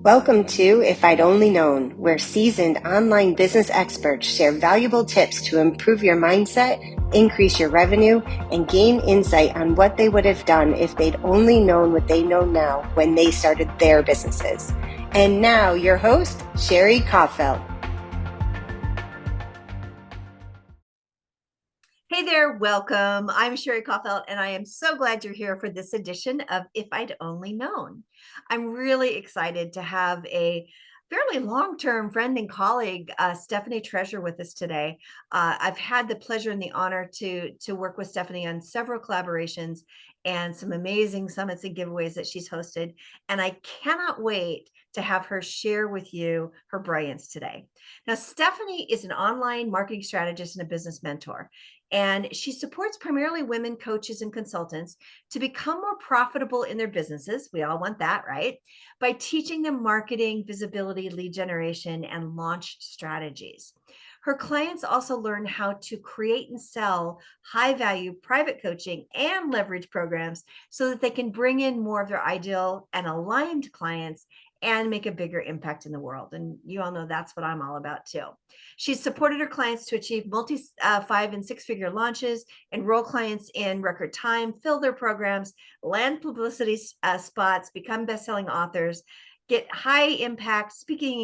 Welcome to If I'd Only Known, where seasoned online business experts share valuable tips to improve your mindset, increase your revenue, and gain insight on what they would have done if they'd only known what they know now when they started their businesses. And now, your host, Sherri Coffelt. Hey there, welcome. I'm Sherri Coffelt, and I am so glad you're here for this edition of If I'd Only Known. I'm really excited to have a fairly long-term friend and colleague, Stephanie Treasure, with us today. I've had the pleasure and the honor to work with Stephanie on several collaborations and some amazing summits and giveaways that she's hosted, and I cannot wait to have her share with you her brilliance today. Now, Stephanie is an online marketing strategist and a business mentor. And she supports primarily women coaches and consultants to become more profitable in their businesses. We all want that, right? By teaching them marketing, visibility, lead generation, and launch strategies. Her clients also learn how to create and sell high value private coaching and leverage programs so that they can bring in more of their ideal and aligned clients and make a bigger impact in the world. And you all know that's what I'm all about too. She's supported her clients to achieve multi 5 and 6 figure launches, enroll clients in record time, fill their programs, land publicity spots, become best-selling authors, get high impact speaking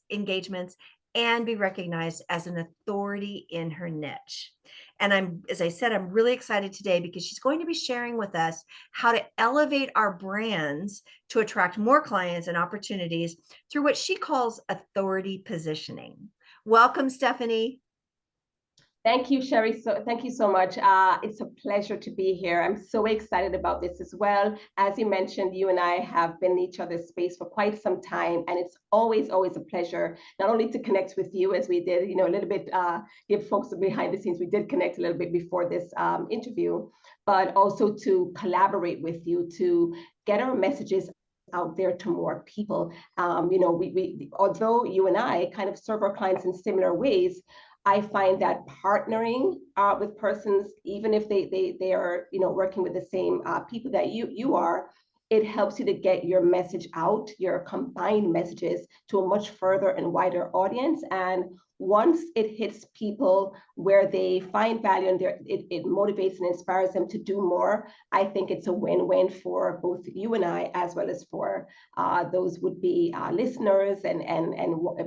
engagements, and be recognized as an authority in her niche. And as I said, I'm really excited today because she's going to be sharing with us how to elevate our brands to attract more clients and opportunities through what she calls authority positioning. Welcome, Stephanie. Thank you, Sherri. Thank you so much. It's a pleasure to be here. I'm so excited about this as well. As you mentioned, you and I have been in each other's space for quite some time, and it's always a pleasure not only to connect with you as we did, a little bit, give folks behind the scenes. We did connect a little bit before this interview, but also to collaborate with you to get our messages out there to more people. We although you and I kind of serve our clients in similar ways, I find that partnering with persons, even if they are working with the same people that you are, it helps you to get your message out, your combined messages to a much further and wider audience. And once it hits people where they find value and it motivates and inspires them to do more, I think it's a win-win for both you and I, as well as for those would-be listeners and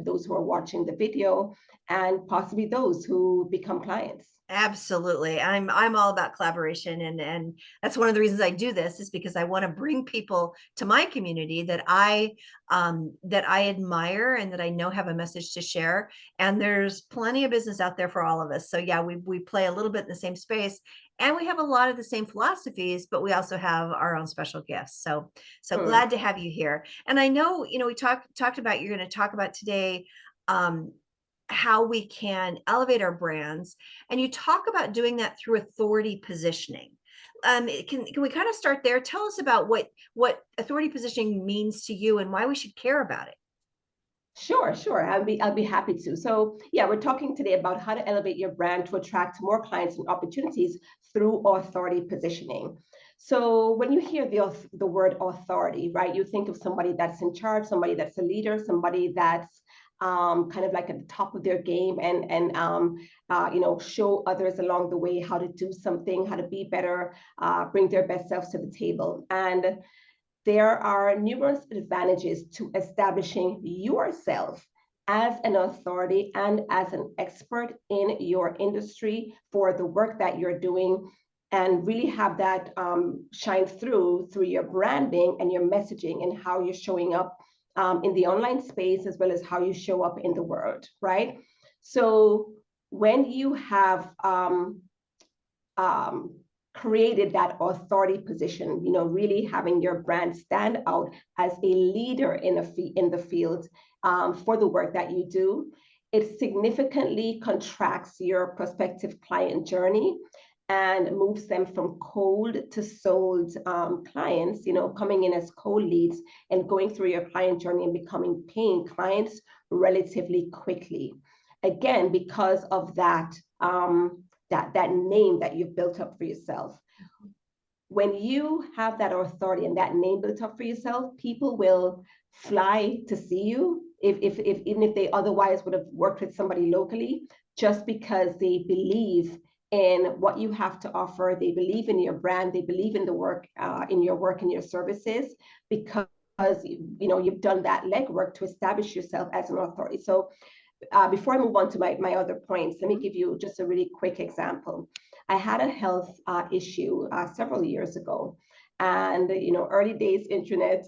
those who are watching the video, and possibly those who become clients. Absolutely. I'm all about collaboration, and that's one of the reasons I do this, is because I want to bring people to my community that I admire and that I know have a message to share. And there's plenty of business out there for all of us. So yeah, we play a little bit in the same space, and we have a lot of the same philosophies, but we also have our own special gifts. So glad to have you here. And I know, we talked about, you're going to talk about today how we can elevate our brands, and you talk about doing that through authority positioning. Can we kind of start there? Tell us about what authority positioning means to you and why we should care about it. Sure. I'll be happy to. So yeah, we're talking today about how to elevate your brand to attract more clients and opportunities through authority positioning. So when you hear the word authority, right, you think of somebody that's in charge, somebody that's a leader, somebody that's kind of like at the top of their game, and show others along the way how to do something, how to be better, bring their best selves to the table. And there are numerous advantages to establishing yourself as an authority and as an expert in your industry for the work that you're doing, and really have that shine through your branding and your messaging and how you're showing up in the online space, as well as how you show up in the world, right? So when you have created that authority position, really having your brand stand out as a leader in the field for the work that you do, it significantly contracts your prospective client journey and moves them from cold to sold clients, coming in as cold leads and going through your client journey and becoming paying clients relatively quickly. Again, because of that name that you've built up for yourself. when you have that authority and that name built up for yourself, people will fly to see you if even if they otherwise would have worked with somebody locally, just because they believe in what you have to offer. They believe in your brand. They believe in the work, in your work and your services, because you've done that legwork to establish yourself as an authority. So before I move on to my other points, let me give you just a really quick example. I had a health issue several years ago, and early days internet.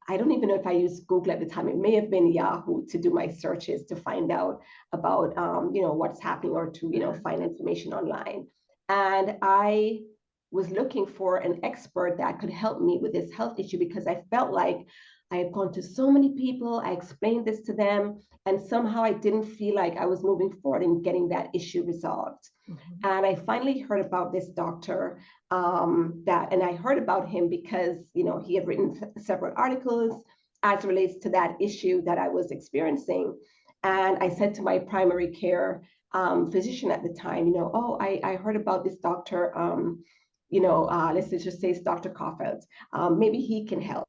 I don't even know if I used Google at the time. It may have been Yahoo to do my searches to find out about what's happening, or to find information online. And I was looking for an expert that could help me with this health issue, because I felt like I had gone to so many people. I explained this to them, and somehow I didn't feel like I was moving forward in getting that issue resolved. Mm-hmm. And I finally heard about this doctor, and I heard about him because he had written several articles as relates to that issue that I was experiencing. And I said to my primary care physician at the time, oh, I heard about this doctor. Let's just say it's Dr. Coffelt. Maybe he can help.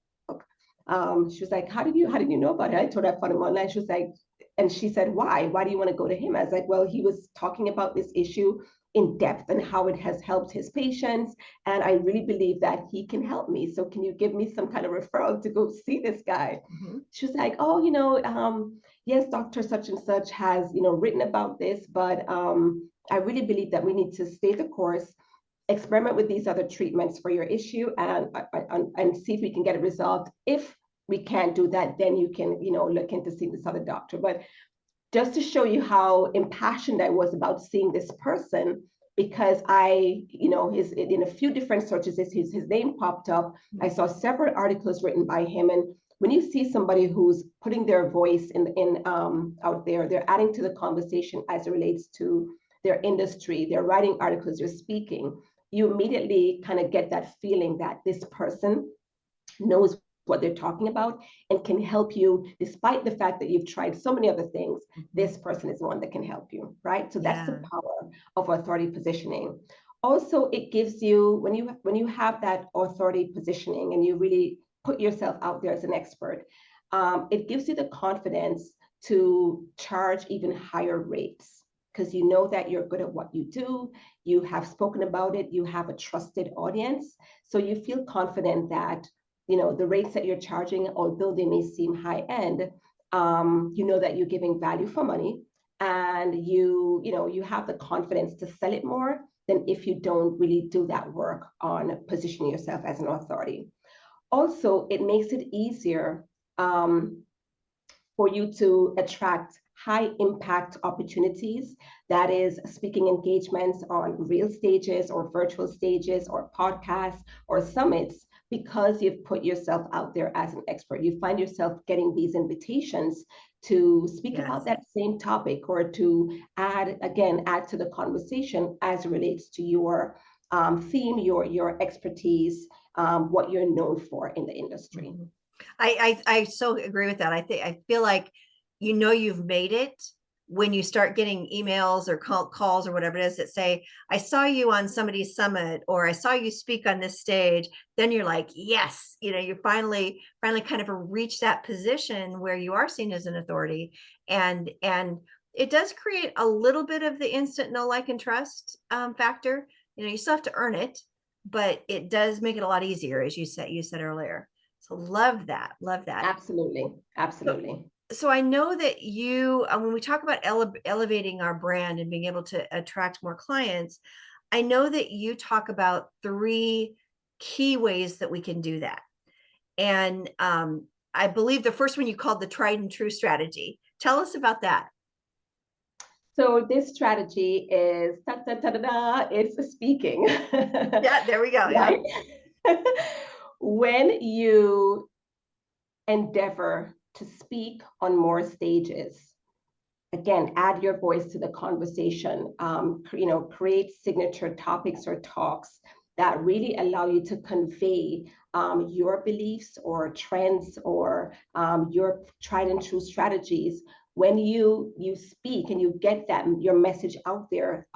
She was like, how did you know about it? I told her I found him online. She was like, and she said, why do you want to go to him? I was like, well, he was talking about this issue in depth and how it has helped his patients, and I really believe that he can help me. So can you give me some kind of referral to go see this guy? Mm-hmm. She was like, oh, yes, Dr. Such and Such has written about this, but I really believe that we need to stay the course, experiment with these other treatments for your issue, and see if we can get it resolved. If we can't do that, then you can look into seeing this other doctor. But just to show you how impassioned I was about seeing this person, because I his in a few different searches, his name popped up. I saw several articles written by him, and when you see somebody who's putting their voice in out there, they're adding to the conversation as it relates to their industry, they're writing articles, they're speaking, you immediately kind of get that feeling that this person knows what they're talking about and can help you, despite the fact that you've tried so many other things. This person is the one that can help you, right? So that's the power of authority positioning. Also, it gives you, when you have that authority positioning and you really put yourself out there as an expert, it gives you the confidence to charge even higher rates, because you know that you're good at what you do, you have spoken about it, you have a trusted audience. So you feel confident that the rates that you're charging, although they may seem high end, that you're giving value for money, and you have the confidence to sell it more than if you don't really do that work on positioning yourself as an authority. Also, it makes it easier for you to attract high impact opportunities, that is speaking engagements on real stages or virtual stages or podcasts or summits, because you've put yourself out there as an expert. You find yourself getting these invitations to speak about that same topic, or to add to the conversation as it relates to your theme, your expertise, what you're known for in the industry. Mm-hmm. I so agree with that. I feel like you've made it when you start getting emails or calls or whatever it is that say, I saw you on somebody's summit, or I saw you speak on this stage. Then you're like, yes, you finally kind of reach that position where you are seen as an authority, and it does create a little bit of the instant know, like, and trust factor. You still have to earn it, but it does make it a lot easier, as you said earlier. So love that. Absolutely. So I know that you, when we talk about elevating our brand and being able to attract more clients, I know that you talk about 3 key ways that we can do that. And I believe the first one you called the tried and true strategy. Tell us about that. So this strategy is it's speaking. Yeah, there we go. Right? Yeah. When you endeavor to speak on more stages, again, add your voice to the conversation, create signature topics or talks that really allow you to convey your beliefs or trends or your tried and true strategies. when you speak and you get that your message out there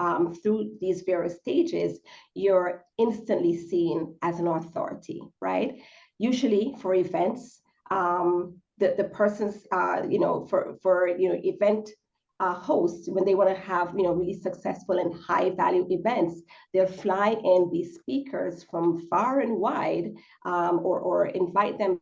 through these various stages, you're instantly seen as an authority, right? Usually for events, the person's for event hosts, when they want to have really successful and high value events, they'll fly in these speakers from far and wide, or invite them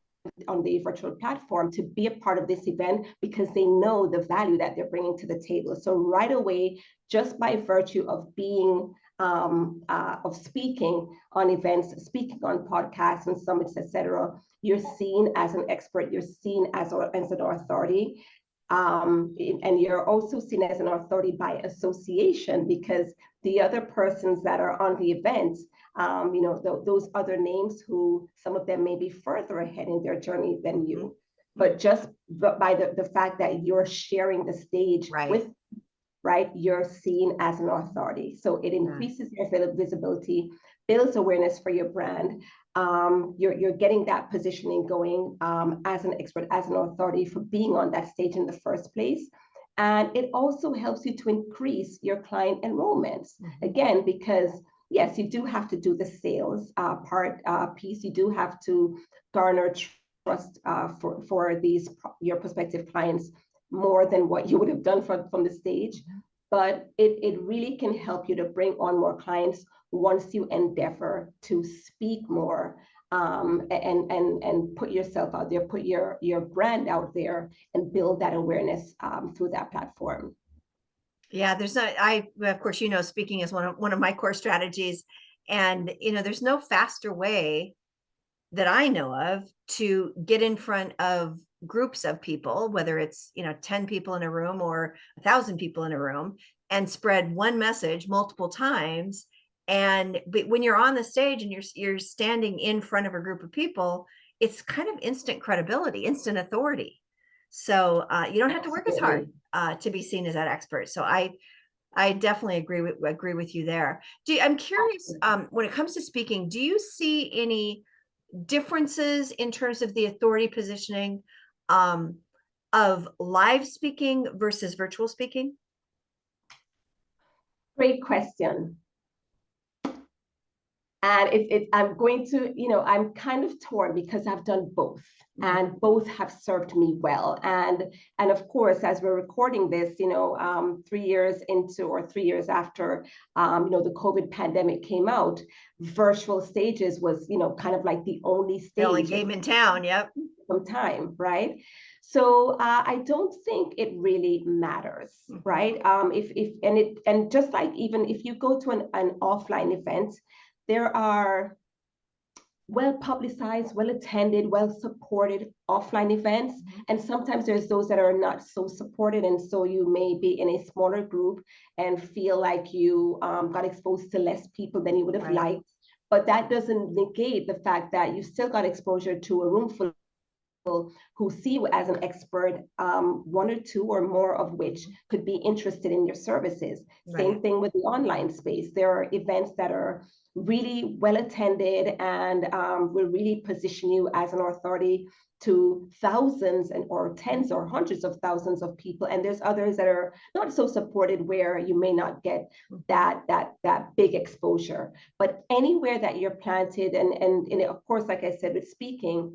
on the virtual platform to be a part of this event because they know the value that they're bringing to the table. So right away, just by virtue of being of speaking on events, speaking on podcasts and summits, etc., you're seen as an expert, you're seen as an authority. And you're also seen as an authority by association, because the other persons that are on the event, those other names, who some of them may be further ahead in their journey than you, but just by the fact that you're sharing the stage with, right, you're seen as an authority. So it increases your visibility, builds awareness for your brand. You're getting that positioning going as an expert, as an authority, for being on that stage in the first place. And it also helps you to increase your client enrollments. Again, because yes, you do have to do the sales piece. You do have to garner trust for your prospective clients more than what you would have done from the stage. But it really can help you to bring on more clients once you endeavor to speak more, and put yourself out there, put your brand out there, and build that awareness through that platform. Yeah, of course, speaking is one of my core strategies, and there's no faster way that I know of to get in front of groups of people, whether it's 10 people in a room or 1,000 people in a room, and spread one message multiple times. But when you're on the stage and you're standing in front of a group of people, it's kind of instant credibility, instant authority. So you don't have to work as hard to be seen as that expert. So I definitely agree with you there. I'm curious, when it comes to speaking, do you see any differences in terms of the authority positioning of live speaking versus virtual speaking? Great question. And I'm going to, I'm kind of torn because I've done both, and both have served me well. And of course, as we're recording this, 3 years into, or 3 years after, the COVID pandemic came out, virtual stages was, kind of like the only stage. The only game in town, yep. Some time, right? So I don't think it really matters, right? And just like, even if you go to an offline event, there are well-publicized, well-attended, well-supported offline events. And sometimes there's those that are not so supported. And so you may be in a smaller group and feel like you got exposed to less people than you would have liked. But that doesn't negate the fact that you still got exposure to a room full of people who see you as an expert, one or two or more of which could be interested in your services. Same thing with the online space. There are events that are really well attended and will really position you as an authority to thousands or tens or hundreds of thousands of people. And there's others that are not so supported, where you may not get that big exposure. But anywhere that you're planted, and of course, like I said, with speaking,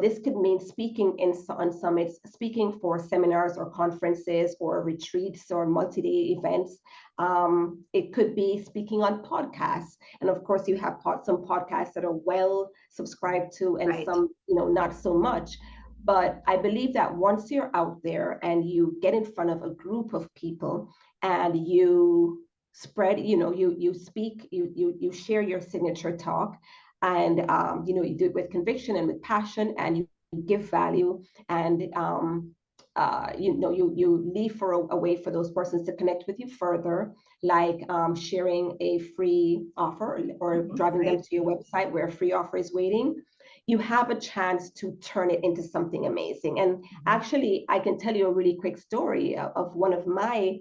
this could mean speaking on summits, speaking for seminars or conferences or retreats or multi-day events. It could be speaking on podcasts. And of course, you have some podcasts that are well subscribed to, and some, not so much. But I believe that once you're out there and you get in front of a group of people and you spread, you speak, you share your signature talk, and you do it with conviction and with passion, and you give value, and you leave for a way for those persons to connect with you further, like sharing a free offer, or driving them to your website where a free offer is waiting. You have a chance to turn it into something amazing. And actually, I can tell you a really quick story of one of my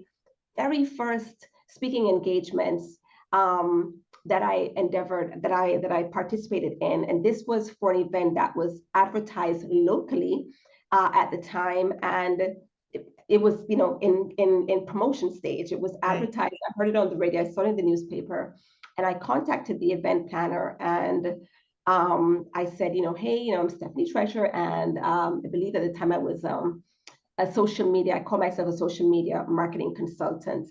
very first speaking engagements that I participated in. And this was for an event that was advertised locally at the time. And it was, you know, in promotion stage. It was advertised. I heard it on the radio. I saw it in the newspaper, and I contacted the event planner, and I said, you know, hey, you know, I'm Stephanie Treasure, and I believe at the time I was a social media. I call myself a social media marketing consultant,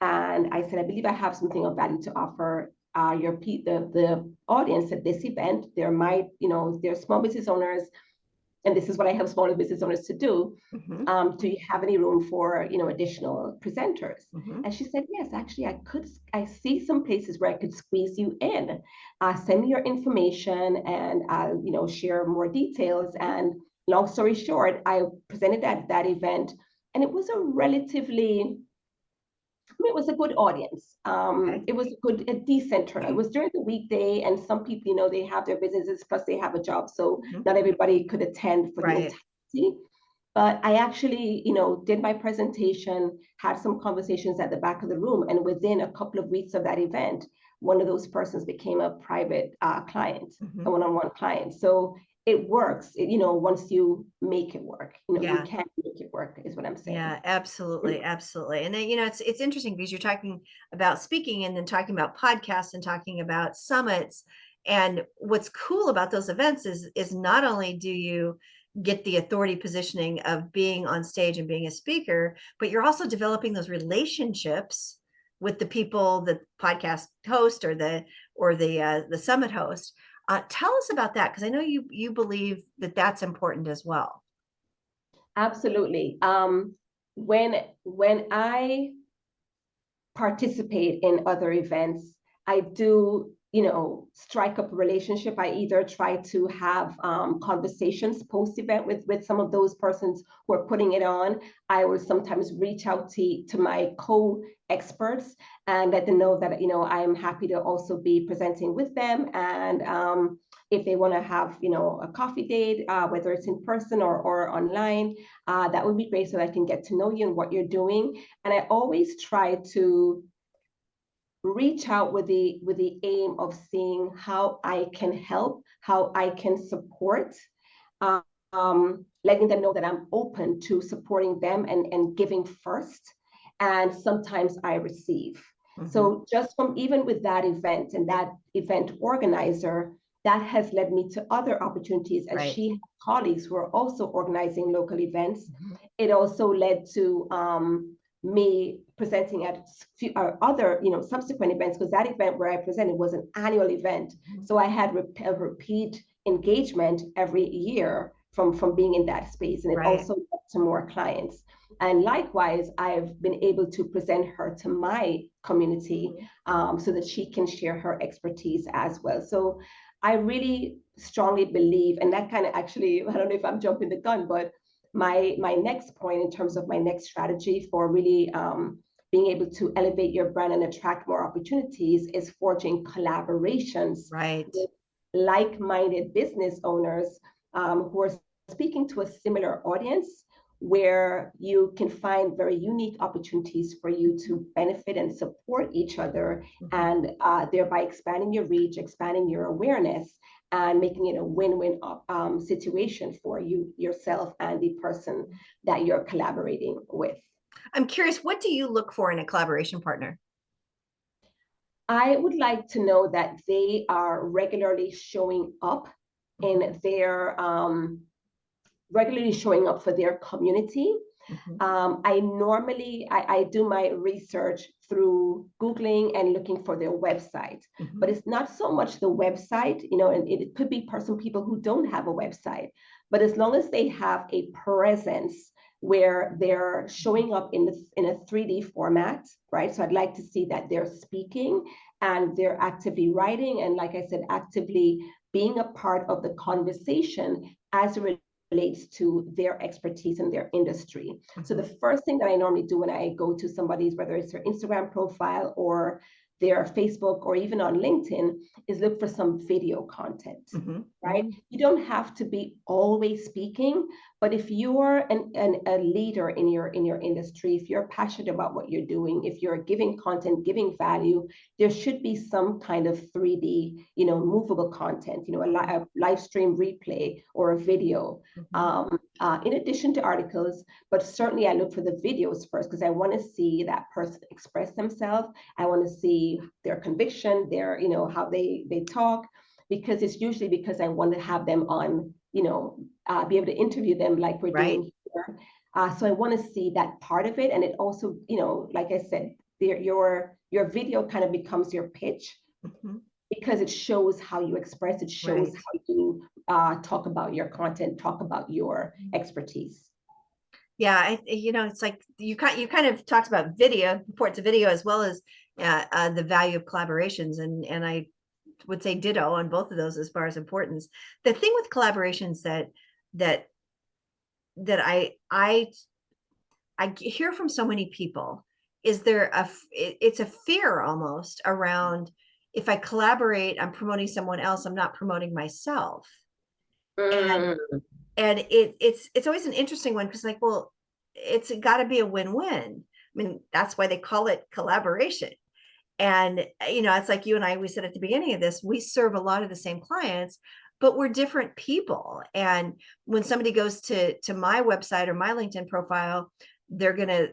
and I said, I believe I have something of value to offer the audience at this event. There might, you know, they're small business owners, and this is what I help small business owners to do. Do you have any room for, you know, additional presenters? And she said, yes, actually, I see some places where I could squeeze you in. Send me your information, and I'll, you know, share more details. And long story short, I presented at that event, and it was a relatively, it was a good audience. It was a decent turnout. It was during the weekday, and some people, you know, they have their businesses, plus they have a job. So not everybody could attend for the entirety. But I actually, you know, did my presentation, had some conversations at the back of the room. And within a couple of weeks of that event, one of those persons became a private client, a one-on-one client. So it works, you know, once you make it work, you know, you can make it work, is what I'm saying. Yeah, absolutely. Absolutely. And then, you know, it's interesting because you're talking about speaking and then talking about podcasts and talking about summits. And what's cool about those events is not only do you get the authority positioning of being on stage and being a speaker, but you're also developing those relationships with the people, the podcast host or the summit host. Tell us about that, because I know you believe that that's important as well. Absolutely. When I participate in other events, I do, you know, strike up a relationship. I either try to have conversations post-event with some of those persons who are putting it on. I will sometimes reach out to my co-experts and let them know that, you know, I am happy to also be presenting with them. And if they want to have, you know, a coffee date, whether it's in person or online, that would be great, so that I can get to know you and what you're doing. And I always try to reach out with the aim of seeing how I can help, how I can support, letting them know that I'm open to supporting them and giving first. And sometimes I receive. So just from even with that event and that event organizer, that has led me to other opportunities, as she had colleagues who are also organizing local events. It also led to me presenting at other, you know, subsequent events, because that event where I presented was an annual event. So I had a repeat engagement every year from being in that space, and it also led to more clients. And likewise, I've been able to present her to my community so that she can share her expertise as well. So I really strongly believe, and that kind of actually, I don't know if I'm jumping the gun, but my next point in terms of my next strategy for really being able to elevate your brand and attract more opportunities is forging collaborations with like-minded business owners who are speaking to a similar audience, where you can find very unique opportunities for you to benefit and support each other, and thereby expanding your reach, expanding your awareness, and making it a win-win situation for you, yourself, and the person that you're collaborating with. I'm curious, what do you look for in a collaboration partner? I would like to know that they are regularly showing up in their regularly showing up for their community. I do my research through Googling and looking for their website, but it's not so much the website, you know, and it could be some people who don't have a website, but as long as they have a presence where they're showing up in a 3D format, right? So I'd like to see that they're speaking and they're actively writing, and like I said, actively being a part of the conversation as it relates to their expertise in their industry. So the first thing that I normally do when I go to somebody's, whether it's their Instagram profile or their Facebook or even on LinkedIn is look for some video content, right? You don't have to be always speaking, but if you're a leader in your industry, if you're passionate about what you're doing, if you're giving content, giving value, there should be some kind of 3D, movable content, a live stream replay or a video. In addition to articles, but certainly I look for the videos first because I want to see that person express themselves. I want to see their conviction, their, how they talk, because it's usually because I want to have them on, be able to interview them like we're doing here. So I want to see that part of it. And it also, like I said, your video kind of becomes your pitch. Because it shows how you express, it shows how you talk about your content, talk about your expertise. Yeah, it's like you kind of talked about video, importance of video, as well as the value of collaborations, and I would say ditto on both of those as far as importance. The thing with collaborations that I hear from so many people is it's a fear almost around, if I collaborate, I'm promoting someone else, I'm not promoting myself. And it's always an interesting one because, like, well, it's got to be a win-win. I mean, that's why they call it collaboration. And it's like you and I, we said at the beginning of this, we serve a lot of the same clients, but we're different people. And when somebody goes to my website or my LinkedIn profile, they're going to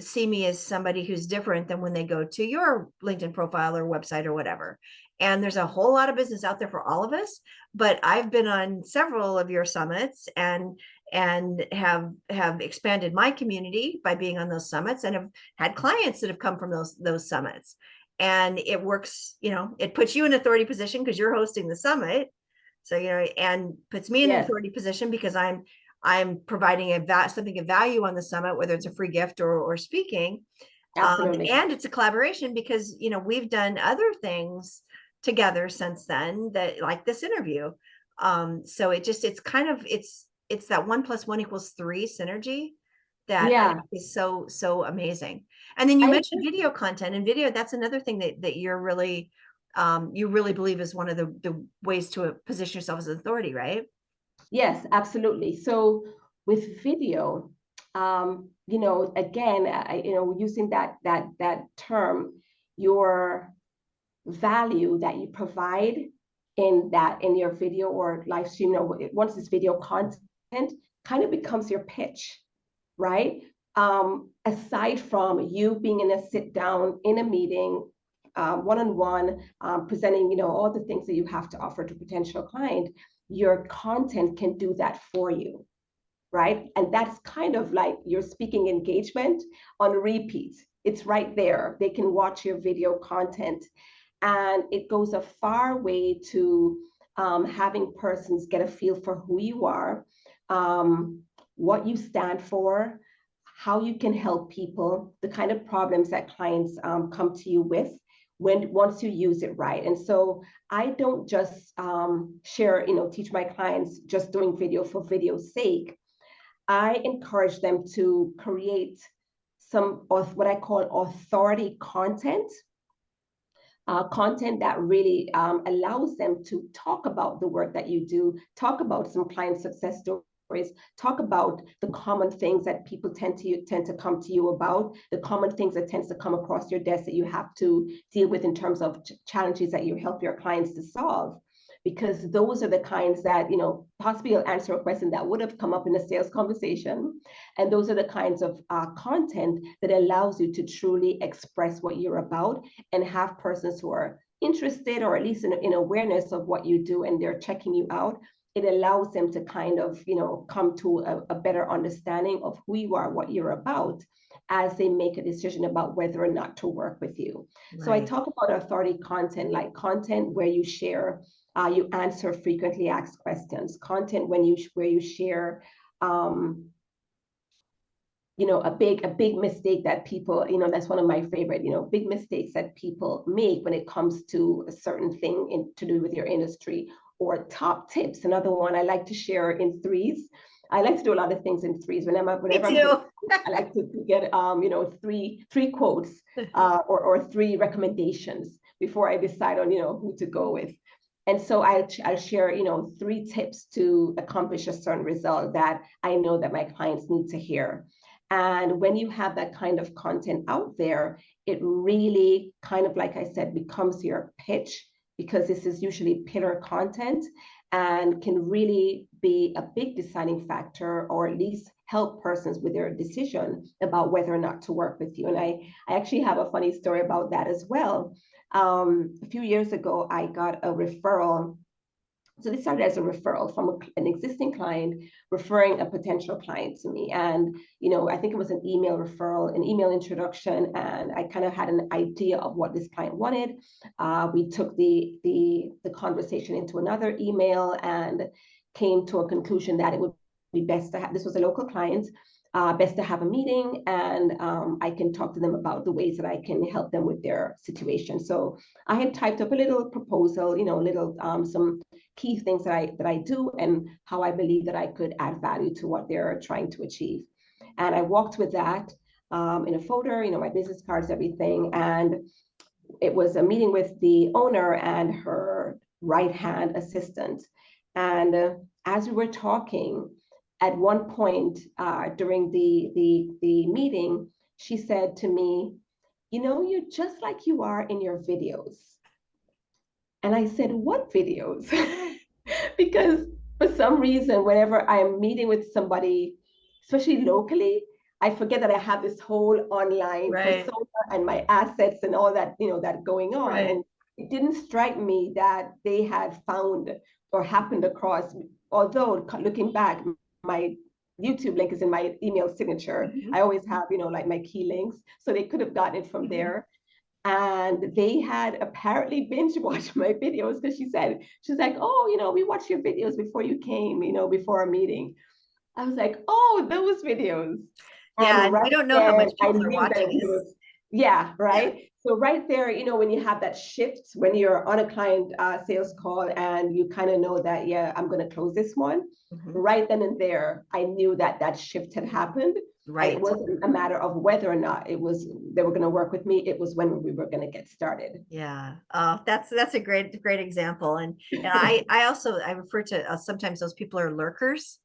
see me as somebody who's different than when they go to your LinkedIn profile or website or whatever. And there's a whole lot of business out there for all of us, but I've been on several of your summits and have expanded my community by being on those summits, and have had clients that have come from those summits. And it works, it puts you in authority position because you're hosting the summit. So, and puts me in an authority position because I'm providing something of value on the summit, whether it's a free gift or speaking. And it's a collaboration because, we've done other things together since then, that, like this interview. So it's kind of, it's that 1 + 1 = 3 synergy that is so amazing. And then you mentioned video content, and video, that's another thing that you're really, you really believe is one of the ways to position yourself as an authority, right? Yes, absolutely. So with video, again, using that term, your value that you provide in your video or live stream, once it's video content, kind of becomes your pitch, right? Aside from you being in a sit down in a meeting, one-on-one, presenting, all the things that you have to offer to potential client, your content can do that for you, right? And that's kind of like your speaking engagement on repeat. It's right there. They can watch your video content, and it goes a far way to having persons get a feel for who you are, what you stand for, how you can help people, the kind of problems that clients come to you with once you use it right. And so I don't just share, teach my clients just doing video for video's sake. I encourage them to create some of what I call authority content, content that really allows them to talk about the work that you do, talk about some client success stories, talk about the common things that people tend to come to you about, the common things that tends to come across your desk that you have to deal with in terms of challenges that you help your clients to solve. Because those are the kinds that, possibly you'll answer a question that would have come up in a sales conversation. And those are the kinds of content that allows you to truly express what you're about and have persons who are interested, or at least in awareness of what you do, and they're checking you out. It allows them to kind of, come to a better understanding of who you are, what you're about, as they make a decision about whether or not to work with you. Right. So I talk about authority content, like content where you share, you answer frequently asked questions, content where you share, a big mistake that people, that's one of my favorite, big mistakes that people make when it comes to a certain thing to do with your industry, or top tips. Another one I like to share in threes. I like to do a lot of things in threes. Whenever I'm Me doing, too. I like to get three quotes or three recommendations before I decide on who to go with. And so I'll share three tips to accomplish a certain result that I know that my clients need to hear. And when you have that kind of content out there, it really kind of, like I said, becomes your pitch, because this is usually pillar content and can really be a big deciding factor, or at least help persons with their decision about whether or not to work with you. And I actually have a funny story about that as well. A few years ago, I got a referral. So this started as a referral from an existing client referring a potential client to me. And, I think it was an email referral, an email introduction, and I kind of had an idea of what this client wanted. We took the conversation into another email and came to a conclusion that it would be best to have, this was a local client, best to have a meeting, and I can talk to them about the ways that I can help them with their situation. So I had typed up a little proposal, some key things that I do and how I believe that I could add value to what they're trying to achieve. And I walked with that in a folder, my business cards, everything. And it was a meeting with the owner and her right-hand assistant. And as we were talking, at one point during the meeting, she said to me, you're just like you are in your videos. And I said, what videos? Because for some reason, whenever I'm meeting with somebody, especially locally, I forget that I have this whole online persona and my assets and all that, that going on. Right. And it didn't strike me that they had found or happened across, although looking back, my YouTube link is in my email signature. Mm-hmm. I always have, like my key links. So they could have gotten it from mm-hmm. there. And they had apparently binge watched my videos, because she's like, oh, we watched your videos before you came, before our meeting. I was like, oh, those videos. Yeah, and right, we don't know how much people are watching this. Yeah, right. Yeah. So right there, when you have that shift, when you're on a client sales call and you kind of know that, yeah, I'm going to close this one. Mm-hmm. Right then and there, I knew that shift had happened. Right. It wasn't a matter of whether or not they were going to work with me. It was when we were going to get started. Yeah. Oh, that's a great example. And I refer to sometimes those people are lurkers,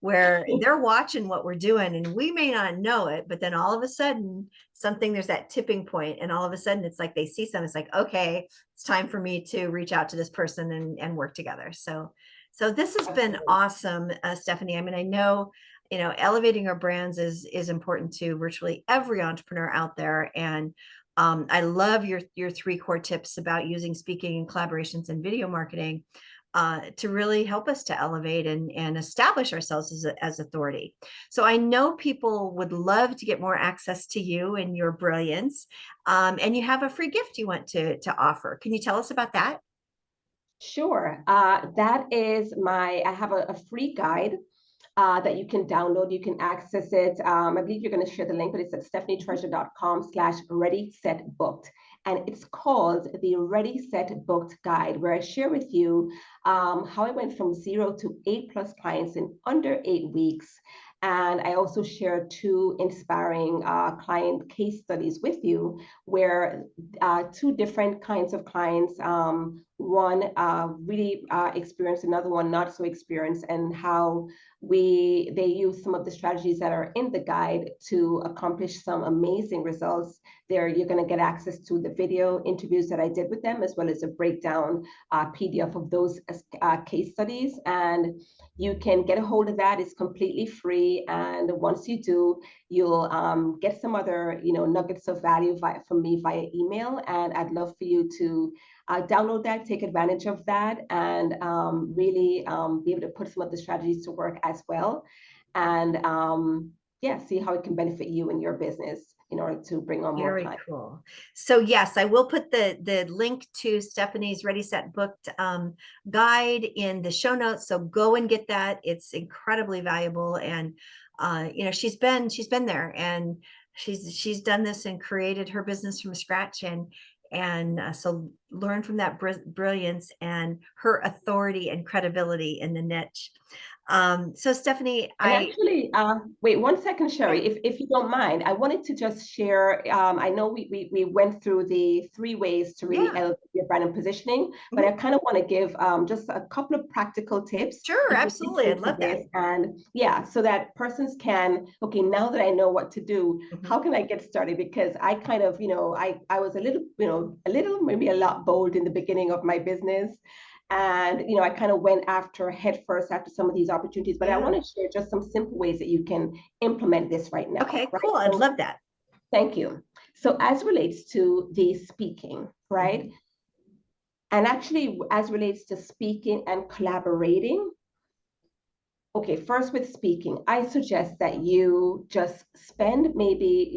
where they're watching what we're doing and we may not know it, but then all of a sudden there's that tipping point, and all of a sudden it's like they see something. It's like, okay, it's time for me to reach out to this person and work together. So this has been awesome, Stephanie. I mean, I know, elevating our brands is important to virtually every entrepreneur out there. And I love your three core tips about using speaking and collaborations and video marketing to really help us to elevate and establish ourselves as authority. So I know people would love to get more access to you and your brilliance. And you have a free gift you want to offer. Can you tell us about that? Sure. That is I have a free guide that you can download. You can access it. I believe you're going to share the link, but it's at stephanietreasure.com/ready-set-booked. And it's called the Ready Set Booked Guide, where I share with you how I went from 0 to 8+ clients in under 8 weeks. And I also share 2 inspiring client case studies with you, where 2 different kinds of clients, one really experienced, another one not so experienced, and how they use some of the strategies that are in the guide to accomplish some amazing results. There, you're going to get access to the video interviews that I did with them, as well as a breakdown PDF of those case studies. And you can get a hold of that. It's completely free. And once you do, you'll get some other, nuggets of value from me via email. And I'd love for you to download that, take advantage of that, and really be able to put some of the strategies to work as well. And see how it can benefit you and your business in order to bring on more clients. Very cool. So yes, I will put the link to Stephanie's Ready Set Booked guide in the show notes. So go and get that. It's incredibly valuable. And she's been there, and she's done this and created her business from scratch. And so learn from that brilliance and her authority and credibility in the niche. So Stephanie, And actually, wait 1 second, Sherri, if you don't mind, I wanted to just share, I know we went through the 3 ways to really elevate your brand and positioning, but I kind of want to give just a couple of practical tips. Sure, absolutely. I'd love that. And yeah, so that persons can, okay, now that I know what to do, how can I get started? Because I kind of, I was a little, maybe a lot bold in the beginning of my business. And, I kind of went head first after some of these opportunities, but I want to share just some simple ways that you can implement this right now. Okay, right? cool. I'd love that. Thank you. So as relates to the speaking, right? And actually, as relates to speaking and collaborating, okay, first with speaking, I suggest that you just spend maybe,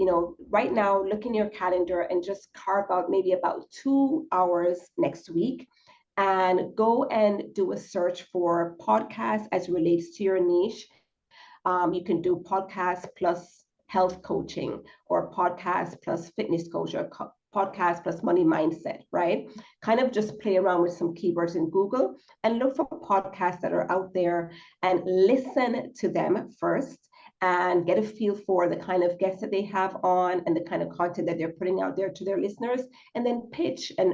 right now, look in your calendar and just carve out maybe about 2 hours next week and go and do a search for podcasts as relates to your niche. You can do podcast plus health coaching, or podcast plus fitness coach, or podcast plus money mindset, right? Kind of just play around with some keywords in Google and look for podcasts that are out there and listen to them first and get a feel for the kind of guests that they have on and the kind of content that they're putting out there to their listeners, and then pitch and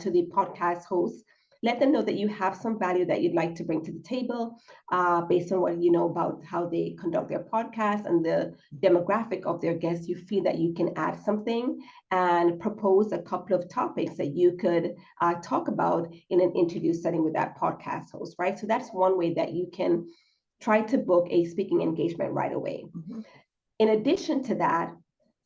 to the podcast hosts. Let them know that you have some value that you'd like to bring to the table based on what you know about how they conduct their podcast and the demographic of their guests. You feel that you can add something and propose a couple of topics that you could talk about in an interview setting with that podcast host, right? So that's one way that you can try to book a speaking engagement right away. In addition to that,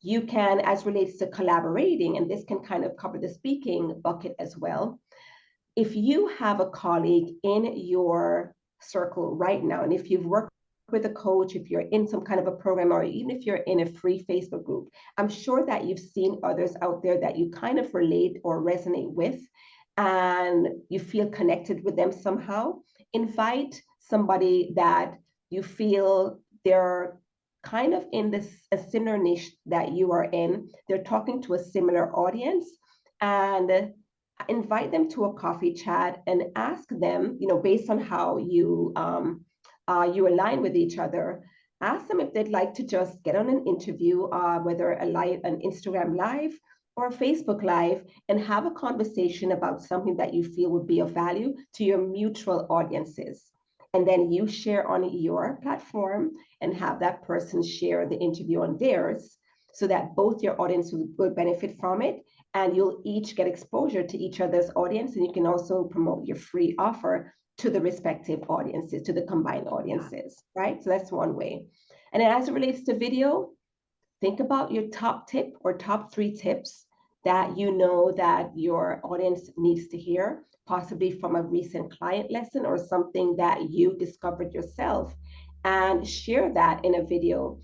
you can, as relates to collaborating, and this can kind of cover the speaking bucket as well. If you have a colleague in your circle right now, and if you've worked with a coach, if you're in some kind of a program, or even if you're in a free Facebook group, I'm sure that you've seen others out there that you kind of relate or resonate with, and you feel connected with them somehow. Invite somebody that you feel they're kind of in a similar niche that you are in. They're talking to a similar audience, and invite them to a coffee chat and ask them, based on how you align with each other, ask them if they'd like to just get on an interview, whether an Instagram live or a Facebook live, and have a conversation about something that you feel would be of value to your mutual audiences. And then you share on your platform and have that person share the interview on theirs, so that both your audience will benefit from it, and you'll each get exposure to each other's audience, and you can also promote your free offer to the respective audiences, to the combined audiences, right? So that's one way. And then as it relates to video, think about your top tip or top 3 tips that you know that your audience needs to hear, possibly from a recent client lesson or something that you discovered yourself, and share that in a video.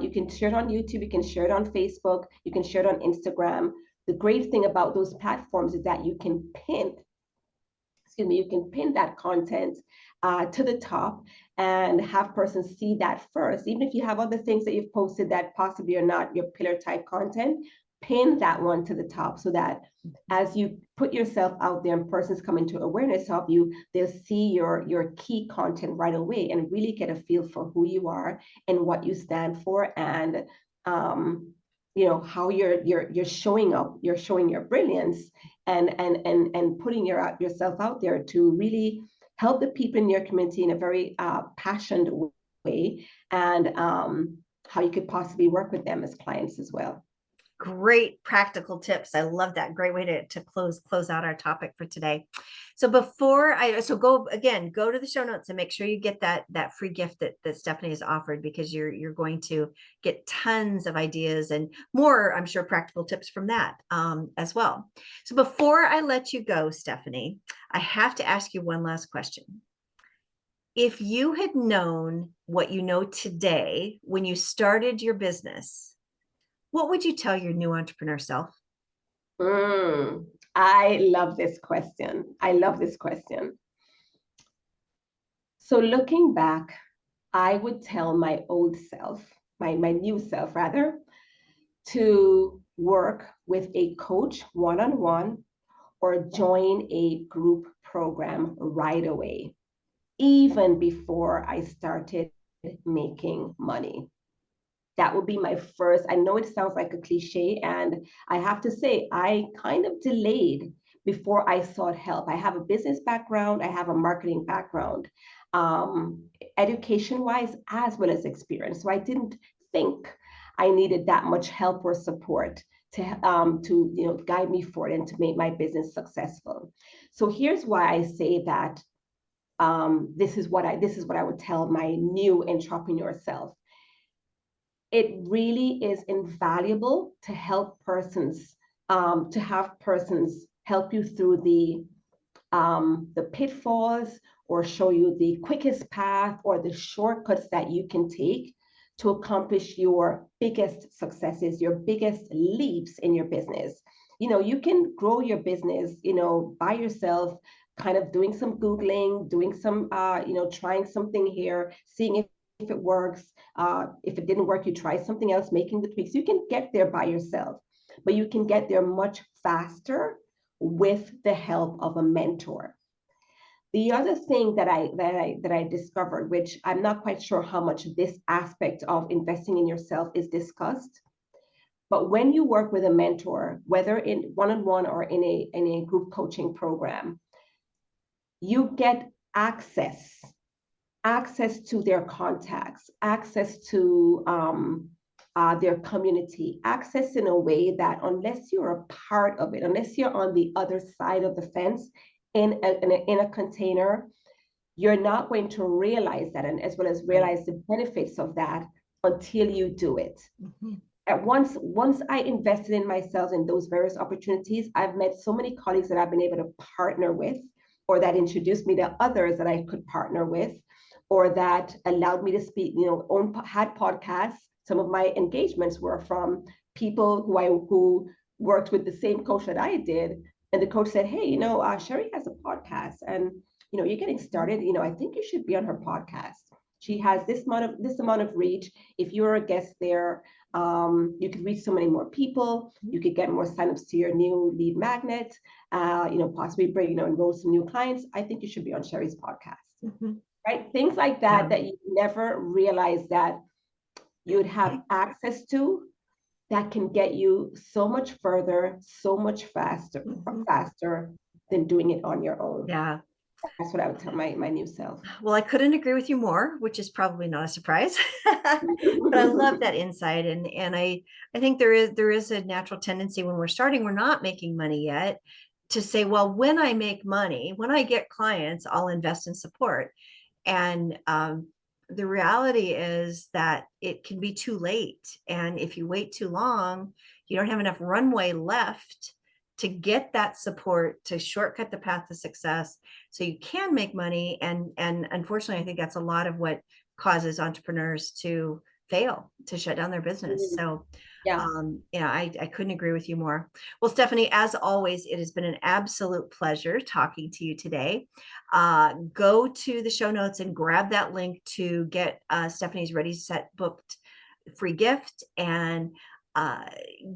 You can share it on YouTube, you can share it on Facebook, you can share it on Instagram. The great thing about those platforms is that you can pin that content to the top and have persons see that first. Even if you have other things that you've posted that possibly are not your pillar type content, pin that one to the top, so that as you put yourself out there and persons come into awareness of you, they'll see your key content right away and really get a feel for who you are and what you stand for, and how you're showing up, you're showing your brilliance, and putting yourself out there to really help the people in your community in a very passionate way, and how you could possibly work with them as clients as well. Great practical tips. I love that. Great way to close out our topic for today. So go to the show notes and make sure you get that free gift that Stephanie has offered, because you're going to get tons of ideas and more, I'm sure, practical tips from that as well. So before I let you go, Stephanie, I have to ask you one last question. If you had known what you know today when you started your business, what would you tell your new entrepreneur self? I love this question. So looking back, I would tell my old self, my new self rather, to work with a coach one-on-one or join a group program right away, even before I started making money. That would be my first. I know it sounds like a cliche, and I have to say, I kind of delayed before I sought help. I have a business background, I have a marketing background, education wise, as well as experience. So I didn't think I needed that much help or support to guide me forward and to make my business successful. So here's why I say that this is what I would tell my new entrepreneur self. It really is invaluable to help persons, to have persons help you through the pitfalls, or show you the quickest path or the shortcuts that you can take to accomplish your biggest successes, your biggest leaps in your business. You can grow your business, by yourself, kind of doing some Googling, doing some, trying something here, seeing if it works. If it didn't work, you try something else, making the tweaks. You can get there by yourself, but you can get there much faster with the help of a mentor. The other thing that I discovered, which I'm not quite sure how much this aspect of investing in yourself is discussed, but when you work with a mentor, whether in one-on-one or in a group coaching program, you get access to their contacts, access to their community, access in a way that unless you're a part of it, unless you're on the other side of the fence in a container, you're not going to realize that, and as well as realize the benefits of that until you do it. Mm-hmm. At once I invested in myself in those various opportunities, I've met so many colleagues that I've been able to partner with, or that introduced me to others that I could partner with, or that allowed me to speak, had podcasts. Some of my engagements were from people who worked with the same coach that I did. And the coach said, hey, Sherri has a podcast, and, you're getting started. I think you should be on her podcast. She has this amount of reach. If you're a guest there, you could reach so many more people. You could get more signups to your new lead magnet, possibly bring, enroll some new clients. I think you should be on Sherri's podcast. Mm-hmm. Right? Things like that, that you never realized that you'd have access to, that can get you so much further, so much faster, faster than doing it on your own. Yeah. That's what I would tell my new self. Well, I couldn't agree with you more, which is probably not a surprise. But I love that insight. And I think there is a natural tendency when we're starting, we're not making money yet, to say, well, when I make money, when I get clients, I'll invest in support. And the reality is that it can be too late. And if you wait too long, you don't have enough runway left to get that support, to shortcut the path to success so you can make money. And unfortunately, I think that's a lot of what causes entrepreneurs to fail, to shut down their business. So yeah, I couldn't agree with you more. Well, Stephanie, as always, it has been an absolute pleasure talking to you today. Go to the show notes and grab that link to get Stephanie's Ready, Set, Booked free gift, and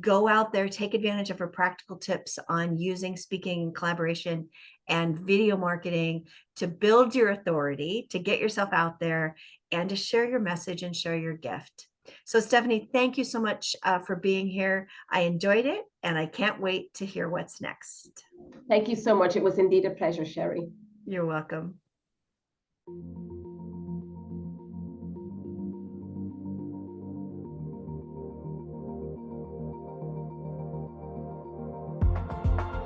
go out there, take advantage of her practical tips on using speaking, collaboration, and video marketing to build your authority, to get yourself out there, and to share your message and share your gift. So Stephanie, thank you so much for being here. I enjoyed it, and I can't wait to hear what's next. Thank you so much. It was indeed a pleasure, Sherri. You're welcome.